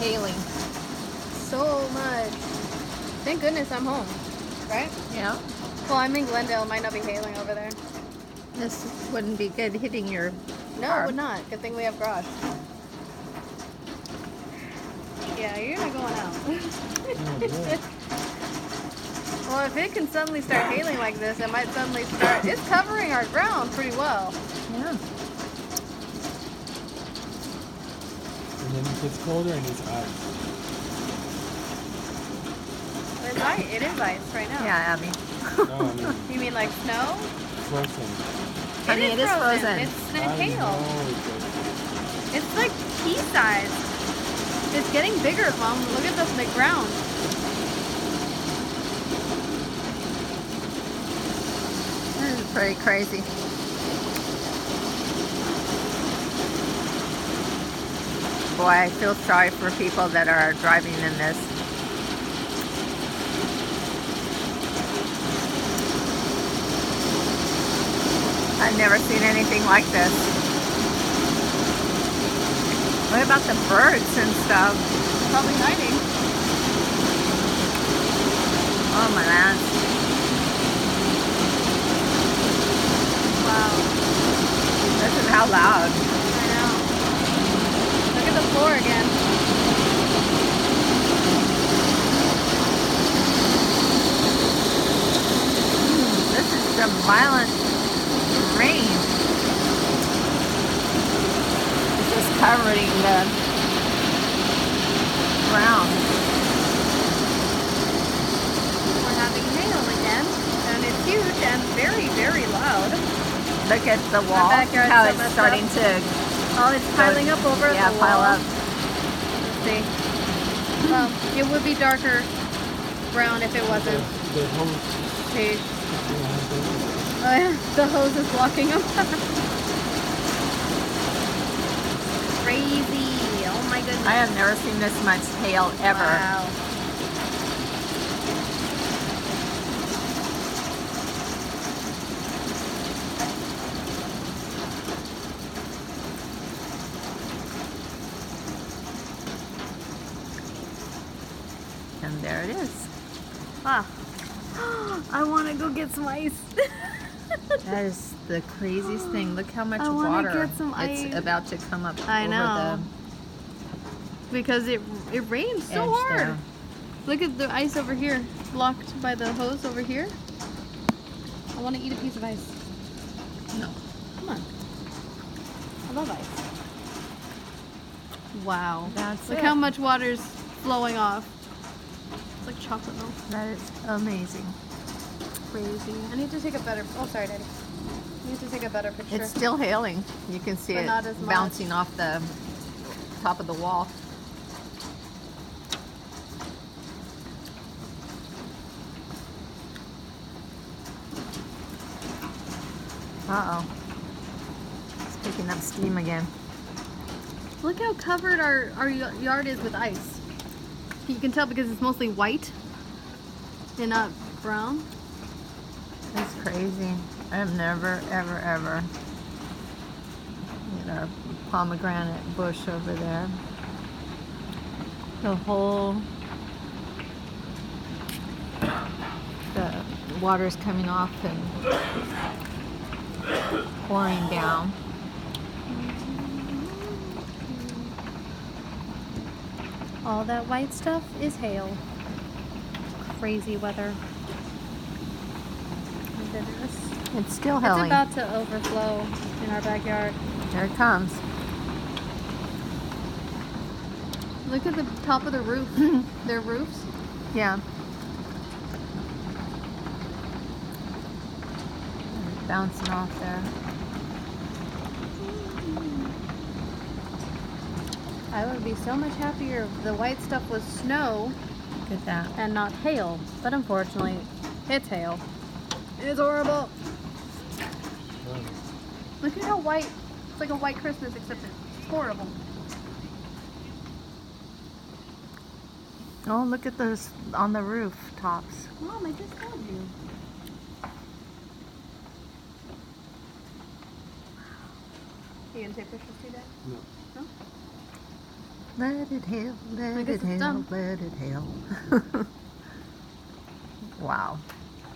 hailing. So much. Thank goodness I'm home, right? Yeah. Well, I'm in Glendale. It might not be hailing over there. This wouldn't be good hitting your No, car. it would not. Good thing we have garage. Yeah, you're not going out. Well, if it can suddenly start hailing like this, it might suddenly start... It's covering our ground pretty well. Yeah. And then it gets colder and it's ice. It's ice. It is ice right now. Yeah, Abby. No, I mean You mean like snow? frozen. Honey, it is frozen. It's I hail. know it's frozen. It's like pea size. It's getting bigger, Mom. Look at the ground. This is pretty crazy. Boy, I feel sorry for people that are driving in this. I've never seen anything like this. What about the birds and stuff? Probably hiding. Oh my man. Wow. This is how loud. I know. Look at the floor again. This is some violent rain. It's just covering the ground. We're having hail again, and it's huge and very, very loud. Look at the wall, backyard's how so it's messed starting up. to, Oh, it's piling up over the yeah, wall. pile up. Let's see. Well, it would be darker brown if it wasn't. The whole See? Oh yeah, the hose is blocking them. Crazy. Oh my goodness. I have never seen this much hail ever. Wow. And there it is. Ah. I want to go get some ice. That is the craziest thing. Look how much I wanna water get some ice. it's about to come up I over know. Because it rains the so edge hard. there. Look at the ice over here, blocked by the hose over here. I want to eat a piece of ice. No. Come on. I love ice. Wow. That's Look it. how much water's flowing off. It's like chocolate milk. That is amazing. Crazy. I need to take a better... Oh, sorry, Daddy. I need to take a better picture. It's still hailing. You can see But it not as much. bouncing off the top of the wall. Uh-oh. It's picking up steam again. Look how covered our yard is with ice. You can tell because it's mostly white and not brown. That's crazy. I have never, ever, ever. Get our pomegranate bush over there. The water's coming off and pouring down. All that white stuff is hail. Crazy weather. My goodness. It's still It's hailing. about to overflow in our backyard. There it comes. Look at the top of the roof. Their roofs. Yeah. Bouncing off there. I would be so much happier if the white stuff was snow Look at that. and not hail. But unfortunately, it's hail. It's horrible. Look at how white. It's like a white Christmas, except it's horrible. Oh, look at those on the roof tops. Mom, I just told you. You gonna take pictures too, Dad? No. No? Let it hail, I let guess it it's hail, done. let it hail. Wow.